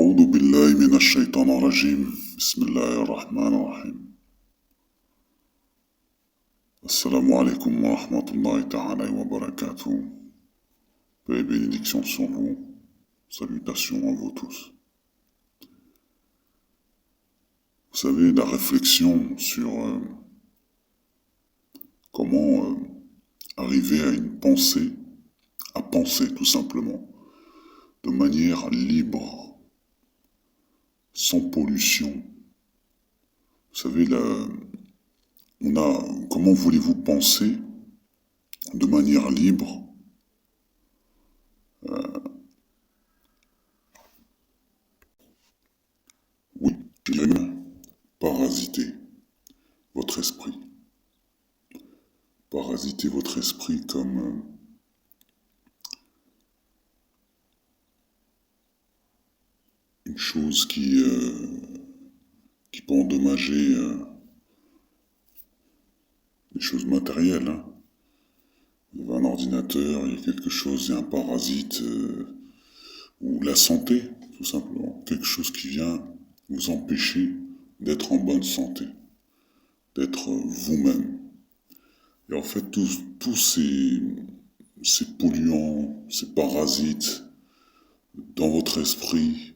أعوذ بالله من الشيطان الرجيم بسم الله الرحمن الرحيم Assalamu alaikum wa rahmatullahi ta'ala wa barakatuh. Paix et bénédiction sur vous. Salutations à vous tous. Vous savez, la réflexion sur comment arriver à une pensée, à penser tout simplement, de manière libre, sans pollution. Vous savez, comment voulez-vous penser de manière libre Oui, je dirais même parasiter votre esprit. Parasiter votre esprit comme une chose qui peut endommager les choses matérielles. Hein. Vous avez un ordinateur, il y a quelque chose, il y a un parasite, ou la santé, tout simplement. Quelque chose qui vient vous empêcher d'être en bonne santé, d'être vous-même. Et en fait, tous ces polluants, ces parasites, dans votre esprit,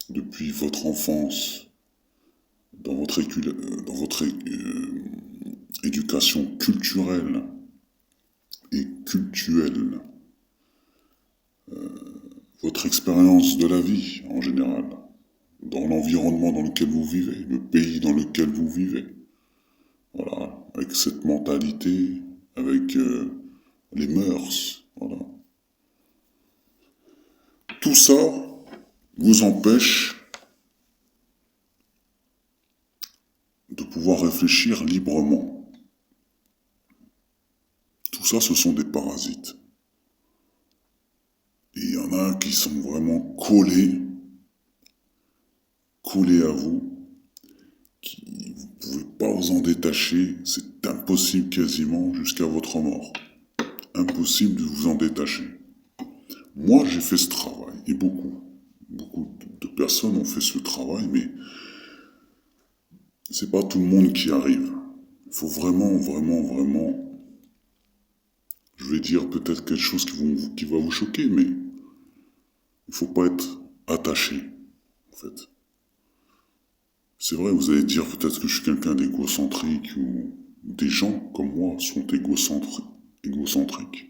depuis votre enfance, dans votre éducation culturelle et cultuelle, votre expérience de la vie en général, dans l'environnement dans lequel vous vivez, le pays dans lequel vous vivez. Voilà, avec cette mentalité, avec les mœurs, voilà. Tout ça vous empêche de pouvoir réfléchir librement. Tout ça, ce sont des parasites. Et il y en a qui sont vraiment collés à vous, qui vous pouvez pas vous en détacher, c'est impossible quasiment jusqu'à votre mort. Impossible de vous en détacher. Moi, j'ai fait ce travail, et beaucoup de personnes ont fait ce travail, mais c'est pas tout le monde qui arrive. Il faut vraiment, je vais dire peut-être quelque chose qui va vous choquer, mais il faut pas être attaché, en fait. C'est vrai, vous allez dire peut-être que je suis quelqu'un d'égocentrique, ou des gens comme moi sont égocentriques.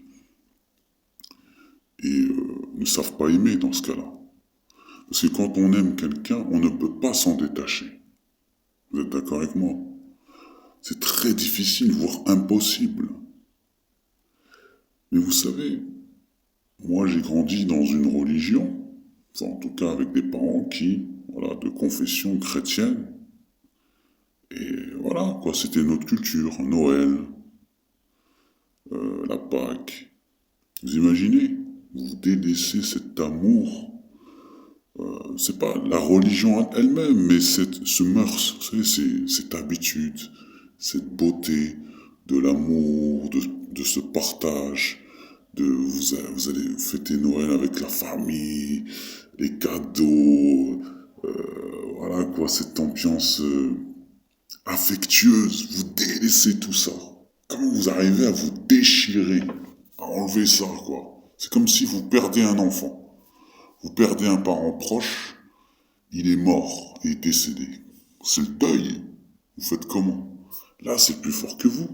Et ne savent pas aimer dans ce cas-là. Parce que quand on aime quelqu'un, on ne peut pas s'en détacher. Vous êtes d'accord avec moi? C'est très difficile, voire impossible. Mais vous savez, moi j'ai grandi dans une religion, enfin en tout cas avec des parents qui, voilà, de confession chrétienne. Et voilà, quoi, c'était notre culture, Noël, la Pâque. Vous imaginez? Vous délaissez cet amour. C'est pas la religion elle-même, mais ce mœurs, vous savez, cette habitude, cette beauté de l'amour, de ce partage, vous allez fêter Noël avec la famille, les cadeaux, voilà quoi, cette ambiance affectueuse, vous délaissez tout ça. Comment vous arrivez à vous déchirer, à enlever ça quoi? C'est comme si vous perdez un enfant. Vous perdez un parent proche, il est mort, il est décédé. C'est le deuil. Vous faites comment? Là, c'est plus fort que vous.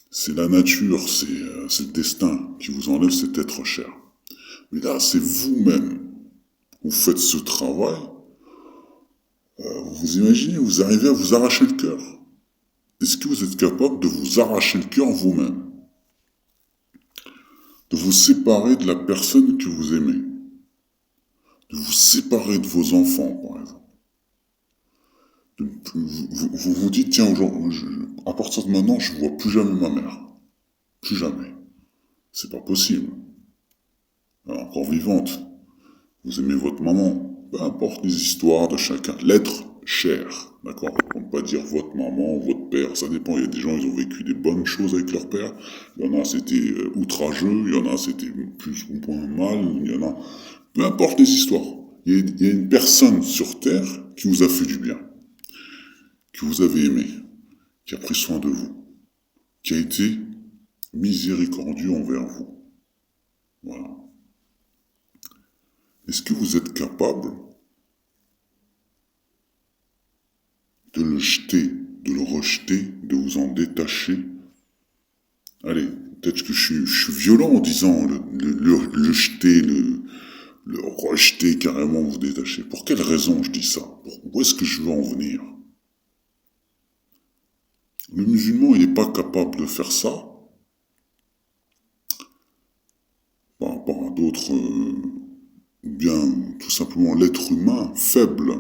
C'est la nature, c'est le destin qui vous enlève cet être cher. Mais là, c'est vous-même. Vous faites ce travail. Vous imaginez, vous arrivez à vous arracher le cœur. Est-ce que vous êtes capable de vous arracher le cœur vous-même? De vous séparer de la personne que vous aimez? De vous séparer de vos enfants, par exemple. Vous vous dites, tiens, à partir de maintenant, je ne vois plus jamais ma mère. Plus jamais. C'est pas possible. Alors, encore vivante. Vous aimez votre maman. Peu importe les histoires de chacun. L'être cher. D'accord? On ne peut pas dire votre maman, votre père. Ça dépend. Il y a des gens, ils ont vécu des bonnes choses avec leur père. Il y en a, c'était outrageux. Il y en a, c'était plus ou moins mal. Il y en a... Peu importe les histoires. Il y a une personne sur Terre qui vous a fait du bien, que vous avez aimé, qui a pris soin de vous, qui a été miséricordieux envers vous. Voilà. Est-ce que vous êtes capable de le jeter, de le rejeter, de vous en détacher? Allez, peut-être que je suis violent en disant le jeter, le rejeter, carrément vous détacher. Pour quelle raison je dis ça? Où est-ce que je veux en venir? Le musulman, il n'est pas capable de faire ça par rapport à d'autres, ou bien tout simplement l'être humain faible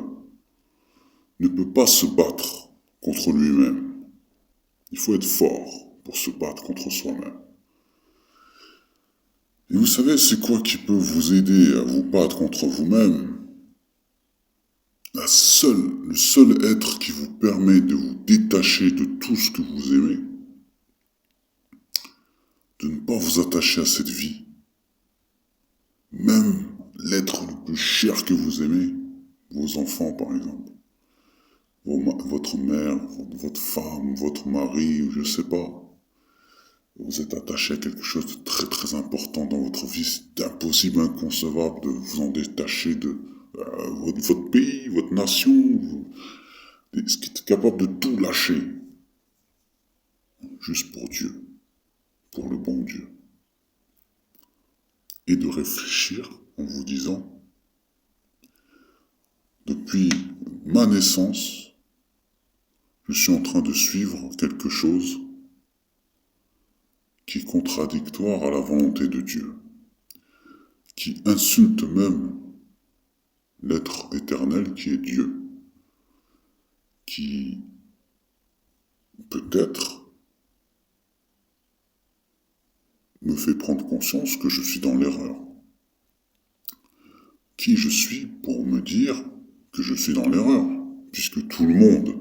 ne peut pas se battre contre lui-même. Il faut être fort pour se battre contre soi-même. Et vous savez, c'est quoi qui peut vous aider à vous battre contre vous-même? Le seul être qui vous permet de vous détacher de tout ce que vous aimez, de ne pas vous attacher à cette vie, même l'être le plus cher que vous aimez, vos enfants par exemple, votre mère, votre femme, votre mari, ou je sais pas, vous êtes attaché à quelque chose de très très important dans votre vie, c'est impossible, inconcevable de vous en détacher de votre pays, votre nation, est-ce qui est capable de tout lâcher, juste pour Dieu, pour le bon Dieu. Et de réfléchir en vous disant, depuis ma naissance, je suis en train de suivre quelque chose qui est contradictoire à la volonté de Dieu, qui insulte même l'être éternel qui est Dieu, qui peut-être me fait prendre conscience que je suis dans l'erreur. Qui je suis pour me dire que je suis dans l'erreur, puisque tout le monde,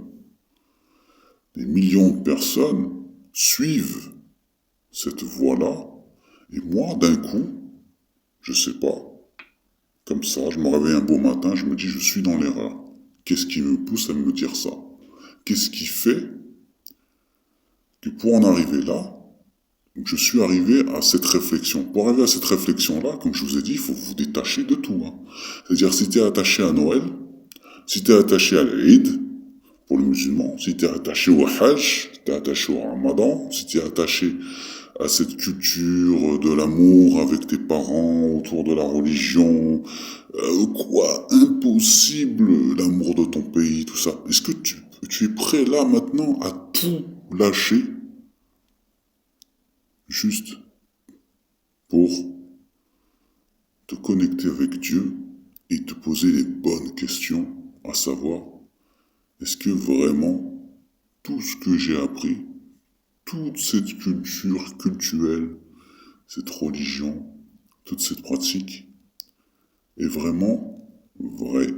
des millions de personnes, suivent cette voie-là, et moi, d'un coup, je sais pas, comme ça, je me réveille un beau matin, je me dis je suis dans l'erreur. Qu'est-ce qui me pousse à me dire ça? Qu'est-ce qui fait que pour en arriver là, je suis arrivé à cette réflexion. Pour arriver à cette réflexion-là, comme je vous ai dit, il faut vous détacher de tout. Hein. C'est-à-dire, si tu es attaché à Noël, si tu es attaché à l'Eid, pour le musulman, si tu es attaché au Hajj, si tu es attaché au Ramadan, si tu es attaché à cette culture de l'amour avec tes parents, autour de la religion, quoi, impossible, l'amour de ton pays, tout ça. Est-ce que tu es prêt là maintenant à tout lâcher juste pour te connecter avec Dieu et te poser les bonnes questions, à savoir, est-ce que vraiment tout ce que j'ai appris, toute cette culture cultuelle, cette religion, toute cette pratique est vraiment vraie?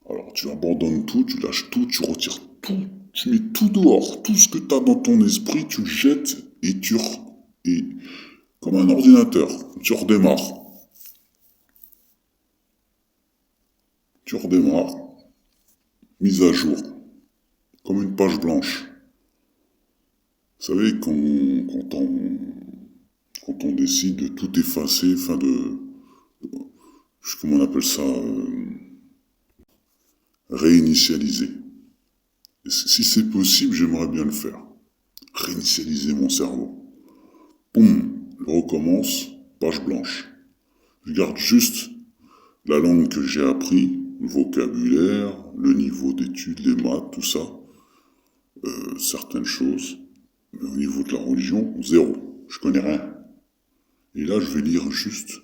Alors tu abandonnes tout, tu lâches tout, tu retires tout, tu mets tout dehors, tout ce que tu as dans ton esprit, tu le jettes et et comme un ordinateur, tu redémarres. Tu redémarres, mise à jour, comme une page blanche. Vous savez, quand on décide de tout effacer, enfin comment on appelle ça, réinitialiser. Si c'est possible, j'aimerais bien le faire. Réinitialiser mon cerveau. Boum, je recommence, page blanche. Je garde juste la langue que j'ai appris, le vocabulaire, le niveau d'études, les maths, tout ça, certaines choses. Mais au niveau de la religion, zéro. Je connais rien. Et là, je vais lire juste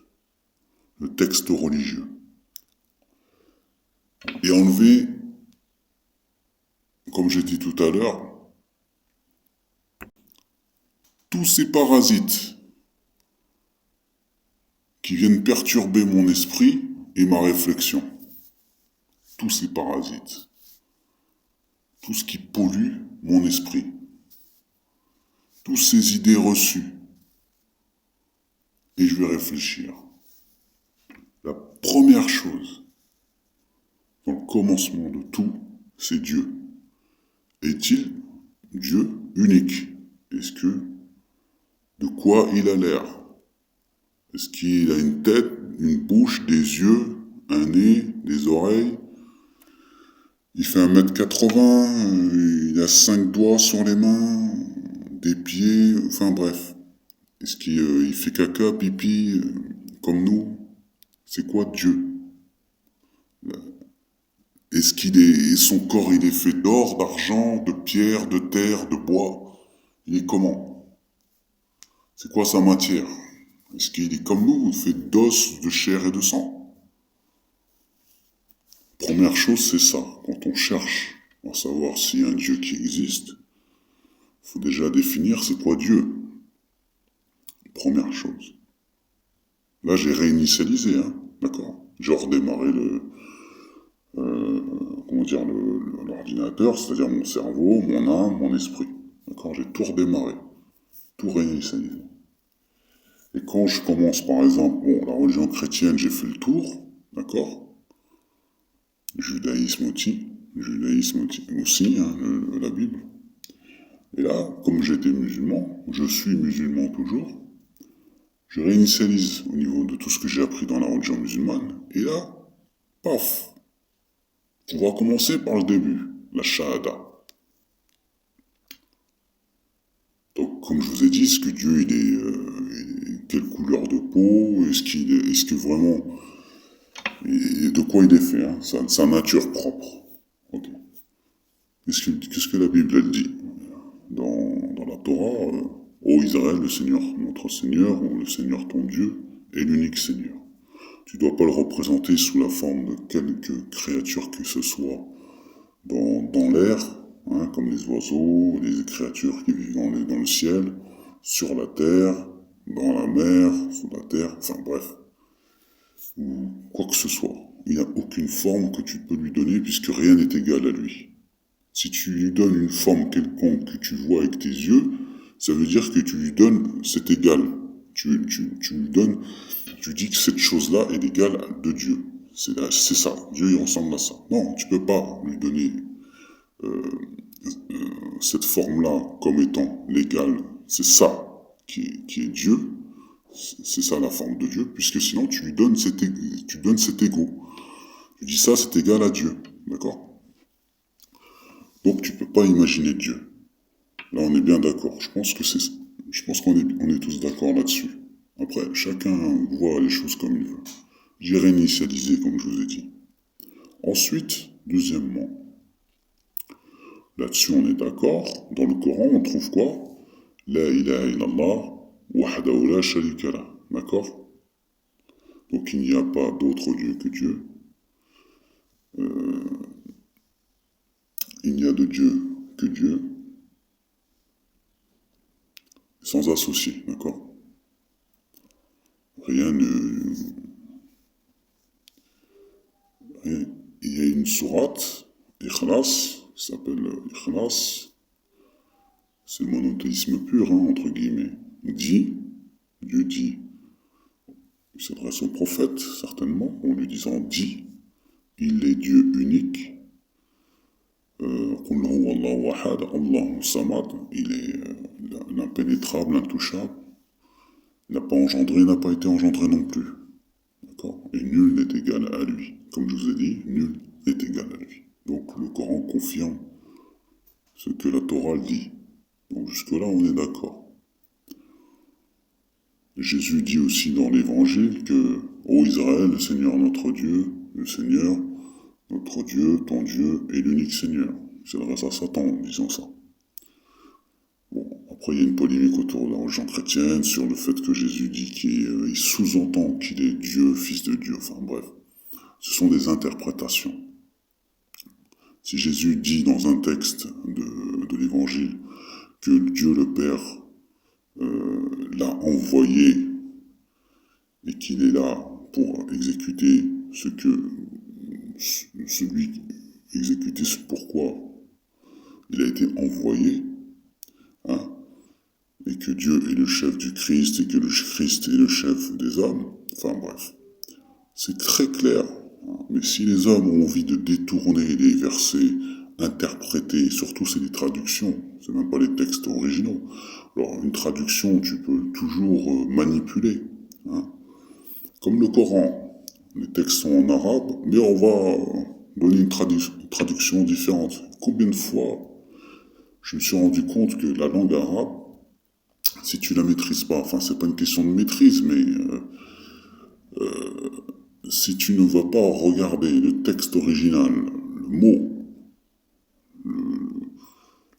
le texte religieux. Et enlever, comme j'ai dit tout à l'heure, tous ces parasites qui viennent perturber mon esprit et ma réflexion. Tous ces parasites. Tout ce qui pollue mon esprit. Toutes ces idées reçues. Et je vais réfléchir. La première chose, dans le commencement de tout, c'est Dieu. Est-il Dieu unique? Est-ce que, de quoi il a l'air? Est-ce qu'il a une tête, une bouche, des yeux, un nez, des oreilles? Il fait 1m80, il a 5 doigts sur les mains, des pieds, enfin bref. Est-ce qu'il fait caca, pipi, comme nous? C'est quoi Dieu? Est-ce son corps il est fait d'or, d'argent, de pierre, de terre, de bois? Il est comment? C'est quoi sa matière? Est-ce qu'il est comme nous, fait d'os, de chair et de sang? Première chose, c'est ça. Quand on cherche à savoir s'il y a un Dieu qui existe, il faut déjà définir c'est quoi Dieu. Première chose. Là, j'ai réinitialisé, hein, d'accord? J'ai redémarré l'ordinateur, c'est-à-dire mon cerveau, mon âme, mon esprit. D'accord? J'ai tout redémarré, tout réinitialisé. Et quand je commence, par exemple, la religion chrétienne, j'ai fait le tour, d'accord? Judaïsme aussi, hein, la Bible. Et là, comme j'étais musulman, je suis musulman toujours, je réinitialise au niveau de tout ce que j'ai appris dans la religion musulmane. Et là, paf, on va commencer par le début, la shahada. Donc, comme je vous ai dit, est-ce que Dieu, quelle couleur de peau? Est-ce que vraiment, et de quoi il est fait, hein, sa nature propre. Ok. Qu'est-ce que la Bible, elle dit? Dans la Torah, ô Israël, le Seigneur, notre Seigneur, ou le Seigneur ton Dieu, est l'unique Seigneur. Tu ne dois pas le représenter sous la forme de quelque créature que ce soit dans l'air, hein, comme les oiseaux, les créatures qui vivent dans le ciel, sur la terre, dans la mer, sous la terre, enfin bref, ou quoi que ce soit. Il n'y a aucune forme que tu peux lui donner puisque rien n'est égal à lui. Si tu lui donnes une forme quelconque que tu vois avec tes yeux, ça veut dire que tu lui donnes, c'est égal. Tu lui donnes, tu dis que cette chose-là est l'égale de Dieu. C'est ça. Dieu, il ressemble à ça. Non, tu peux pas lui donner cette forme-là comme étant l'égale. C'est ça qui est Dieu. C'est ça la forme de Dieu, puisque sinon tu lui donnes cet ego. Tu dis ça, c'est égal à Dieu. D'accord? Donc tu peux pas imaginer Dieu. Là, on est bien d'accord. Je pense qu'on est tous d'accord là-dessus. Après, chacun voit les choses comme il veut. J'ai réinitialisé, comme je vous ai dit. Ensuite, deuxièmement, là-dessus on est d'accord. Dans le Coran, on trouve quoi? La ilaha illallah, wahdahu la sharika lah. D'accord? Donc il n'y a pas d'autre Dieu que Dieu. Il n'y a de Dieu que Dieu, sans associé, d'accord? Rien ne... rien- Il y a une sourate, Ikhlas, qui s'appelle Ikhlas, c'est le monothéisme pur, hein, entre guillemets. Dieu dit, il s'adresse au prophète, certainement, en lui disant, dit, il est Dieu unique, Qul huwa Allahu ahad, Allahu samad, il est l'impénétrable, l'intouchable, il n'a pas engendré, n'a pas été engendré non plus. D'accord? Et nul n'est égal à lui. Comme je vous ai dit, nul n'est égal à lui. Donc le Coran confirme ce que la Torah dit. Donc jusque-là, on est d'accord. Jésus dit aussi dans l'Évangile que, ô Israël, le Seigneur notre Dieu, le Seigneur, notre Dieu, ton Dieu, est l'unique Seigneur. Il s'adresse à Satan en disant ça. Bon, après il y a une polémique autour de la religion chrétienne sur le fait que Jésus dit qu'il sous-entend qu'il est Dieu, fils de Dieu, enfin bref. Ce sont des interprétations. Si Jésus dit dans un texte de l'Évangile que Dieu le Père l'a envoyé et qu'il est là pour exécuter exécuter ce pourquoi il a été envoyé, hein, et que Dieu est le chef du Christ et que le Christ est le chef des hommes, enfin bref, C'est très clair. Mais si les hommes ont envie de détourner les versets, interpréter, surtout c'est des traductions, c'est même pas les textes originaux. Alors une traduction, tu peux toujours manipuler. Hein. Comme le Coran, les textes sont en arabe, mais on va donner une traduction différente. Combien de fois je me suis rendu compte que la langue arabe, si tu la maîtrises pas, enfin c'est pas une question de maîtrise, mais si tu ne vas pas regarder le texte original, le mot,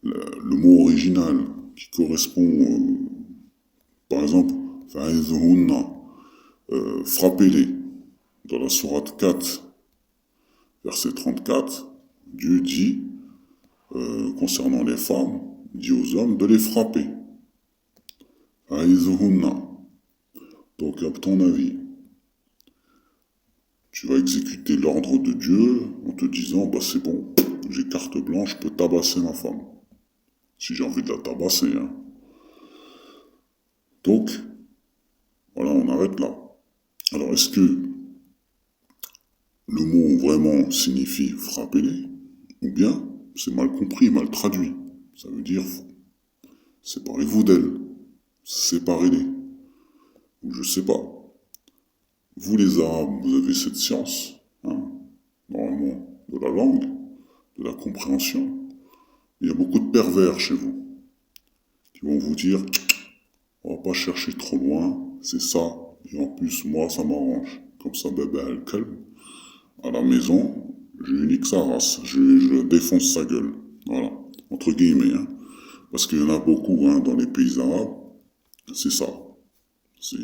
le mot original qui correspond, par exemple, frappez-les, dans la sourate 4, verset 34, Dieu dit, concernant les femmes, dit aux hommes de les frapper. Donc, à ton avis, tu vas exécuter l'ordre de Dieu en te disant, bah c'est bon, j'ai carte blanche, je peux tabasser ma femme. Si j'ai envie de la tabasser, hein. Donc, voilà, on arrête là. Alors, est-ce que le mot vraiment signifie frapper-les, ou bien c'est mal compris, mal traduit? Ça veut dire séparez-vous d'elle, séparez-les. Ou je sais pas. Vous les Arabes, vous avez cette science, hein, normalement, de la langue, de la compréhension. Il y a beaucoup de pervers chez vous, qui vont vous dire, on va pas chercher trop loin, c'est ça, et en plus, moi, ça m'arrange. Comme ça, bébé, elle calme. À la maison, je nique sa race, je défonce sa gueule. Voilà, entre guillemets, hein. Parce qu'il y en a beaucoup, hein, dans les pays arabes, c'est ça. C'est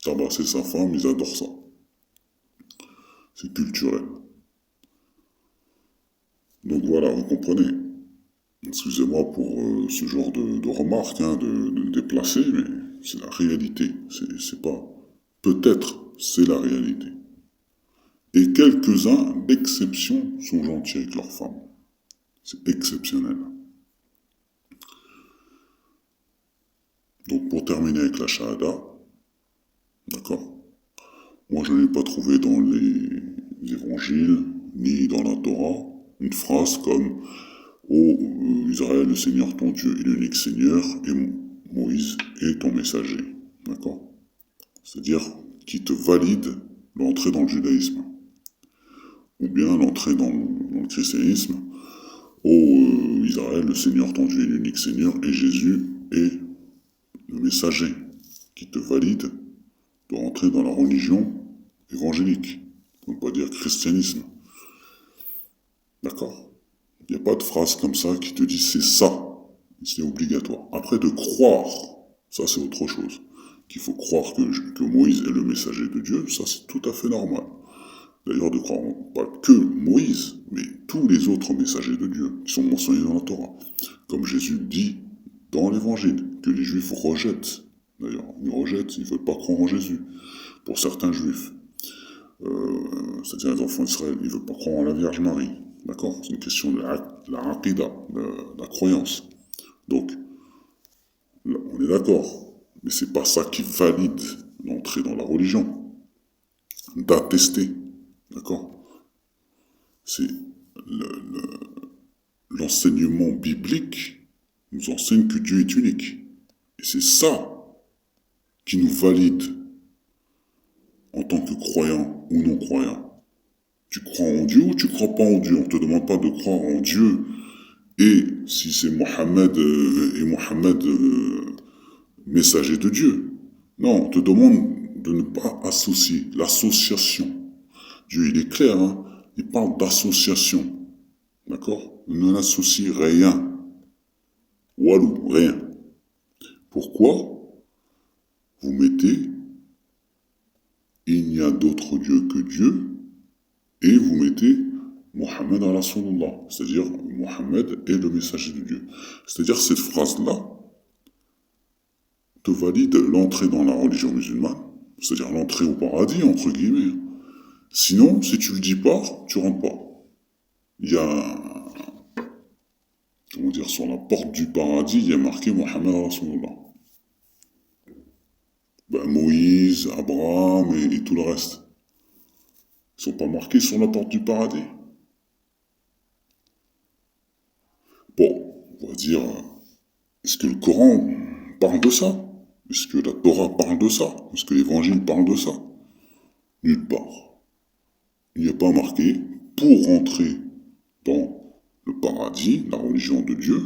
tabasser sa femme, ils adorent ça. C'est culturel. Donc voilà, vous comprenez. Excusez-moi pour ce genre de remarques, hein, de déplacées, mais c'est la réalité. C'est pas... Peut-être, c'est la réalité. Et quelques-uns, d'exception, sont gentils avec leurs femmes. C'est exceptionnel. Donc pour terminer avec la shahada, d'accord? Moi je n'ai pas trouvé dans les évangiles, ni dans la Torah, une phrase comme Ô Israël, le Seigneur ton Dieu est l'unique Seigneur, et Moïse est ton messager. D'accord? C'est-à-dire qui te valide l'entrée dans le judaïsme. Ou bien l'entrée dans le christianisme. Ô Israël, le Seigneur ton Dieu est l'unique Seigneur, et Jésus est le messager qui te valide de rentrer dans la religion évangélique. On ne peut pas dire christianisme. D'accord? Il n'y a pas de phrase comme ça qui te dit c'est ça. C'est obligatoire. Après, de croire, ça c'est autre chose. Qu'il faut croire que Moïse est le messager de Dieu, ça c'est tout à fait normal. D'ailleurs, de croire pas que Moïse, mais tous les autres messagers de Dieu qui sont mentionnés dans la Torah. Comme Jésus dit dans l'Évangile, que les Juifs rejettent. D'ailleurs, ils rejettent, ils ne veulent pas croire en Jésus. Pour certains Juifs, c'est-à-dire les enfants d'Israël, ils ne veulent pas croire en la Vierge Marie. D'accord? C'est une question de la aqida, de la croyance. Donc, là, on est d'accord. Mais c'est pas ça qui valide l'entrée dans la religion. D'attester. D'accord? C'est l'enseignement biblique nous enseigne que Dieu est unique. Et c'est ça qui nous valide en tant que croyant ou non croyant. Tu crois en Dieu ou tu crois pas en Dieu? On ne te demande pas de croire en Dieu. Et si c'est Mohammed messager de Dieu. Non, on te demande de ne pas associer. L'association. Dieu, il est clair, hein? Il parle d'association. D'accord? Ne n'associe rien. Walou, rien. Pourquoi vous mettez il n'y a d'autre Dieu que Dieu et vous mettez Mohammed Rasulullah, c'est-à-dire Mohammed est le messager de Dieu. C'est-à-dire cette phrase-là te valide l'entrée dans la religion musulmane, c'est-à-dire l'entrée au paradis, entre guillemets. Sinon, si tu le dis pas, tu rentres pas. Il y a, comment dire, sur la porte du paradis, il y a marqué Mohammed Rasulullah. Ben, Moïse, Abraham et tout le reste. Ils sont pas marqués sur la porte du paradis. Bon, on va dire, est-ce que le Coran parle de ça? Est-ce que la Torah parle de ça? Est-ce que l'Évangile parle de ça? Nulle part. Il n'y a pas marqué, pour rentrer dans le paradis, la religion de Dieu,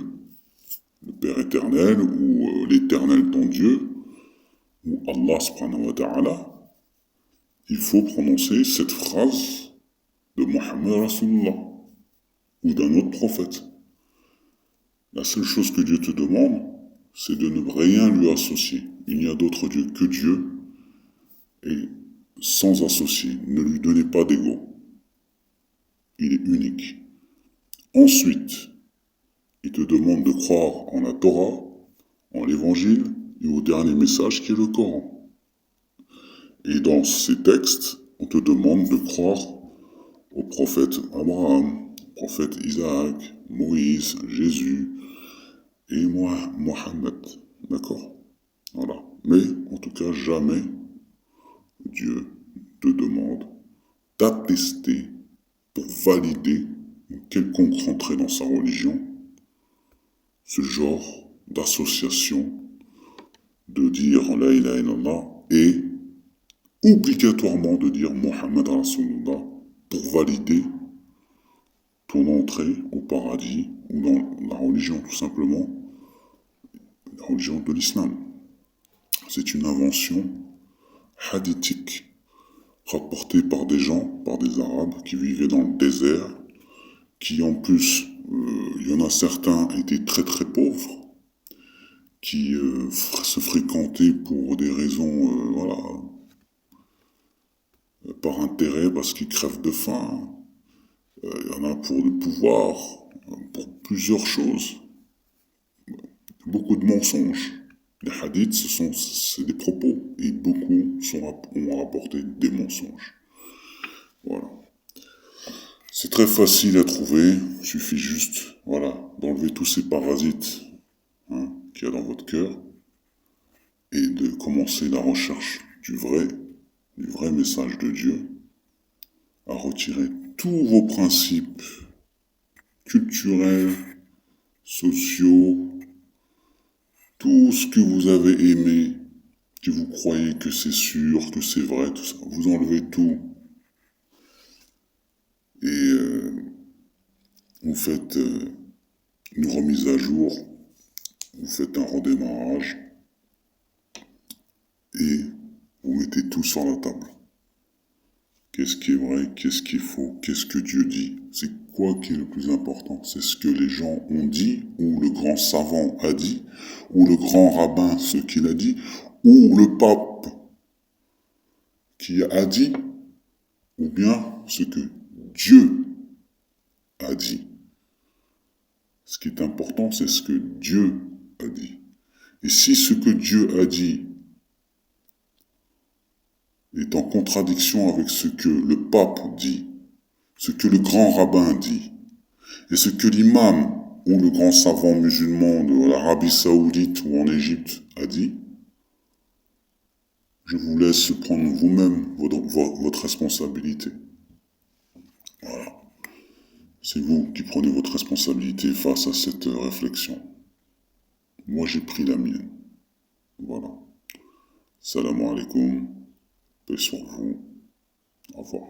le Père éternel ou l'éternel ton Dieu, ou Allah subhanahu wa ta'ala, il faut prononcer cette phrase de Mohammed Rasulullah ou d'un autre prophète. La seule chose que Dieu te demande, c'est de ne rien lui associer. Il n'y a d'autre Dieu que Dieu et sans associer. Ne lui donnez pas d'ego. Il est unique. Ensuite, il te demande de croire en la Torah, en l'Évangile et au dernier message qui est le Coran. Et dans ces textes, on te demande de croire au prophète Abraham, au prophète Isaac, Moïse, Jésus et moi, Mohammed. D'accord? Voilà. Mais, en tout cas, jamais Dieu te demande d'attester pour valider une quelconque rentrée dans sa religion ce genre d'association de dire la ilaha illallah et obligatoirement de dire Mohammed Rasulullah pour valider ton entrée au paradis ou dans la religion tout simplement, la religion de l'islam. C'est une invention hadithique rapportée par des gens, par des Arabes qui vivaient dans le désert, qui en plus, il y en a certains étaient très très pauvres, qui se fréquentaient pour des raisons, voilà, par intérêt, parce qu'ils crèvent de faim. Il y en a pour le pouvoir, pour plusieurs choses. Beaucoup de mensonges. Les hadiths, c'est des propos, et beaucoup ont rapporté des mensonges. Voilà. C'est très facile à trouver, il suffit juste, voilà, d'enlever tous ces parasites qu'il y a dans votre cœur et de commencer la recherche du vrai message de Dieu, à retirer tous vos principes culturels, sociaux, tout ce que vous avez aimé, que vous croyez que c'est sûr, que c'est vrai, tout ça, vous enlevez tout et vous faites une remise à jour, vous faites un redémarrage et vous mettez tout sur la table. Qu'est-ce qui est vrai, qu'est-ce qui est faux, qu'est-ce que Dieu dit? C'est quoi qui est le plus important? C'est ce que les gens ont dit, ou le grand savant a dit, ou le grand rabbin ce qu'il a dit, ou le pape qui a dit, ou bien ce que Dieu a dit. Ce qui est important, c'est ce que Dieu a dit. Et si ce que Dieu a dit est en contradiction avec ce que le pape dit, ce que le grand rabbin dit, et ce que l'imam ou le grand savant musulman de l'Arabie Saoudite ou en Égypte a dit, je vous laisse prendre vous-même votre responsabilité. Voilà. C'est vous qui prenez votre responsabilité face à cette réflexion. Moi, j'ai pris la mienne. Voilà. Salam alaikum. Paix sur vous. Au revoir.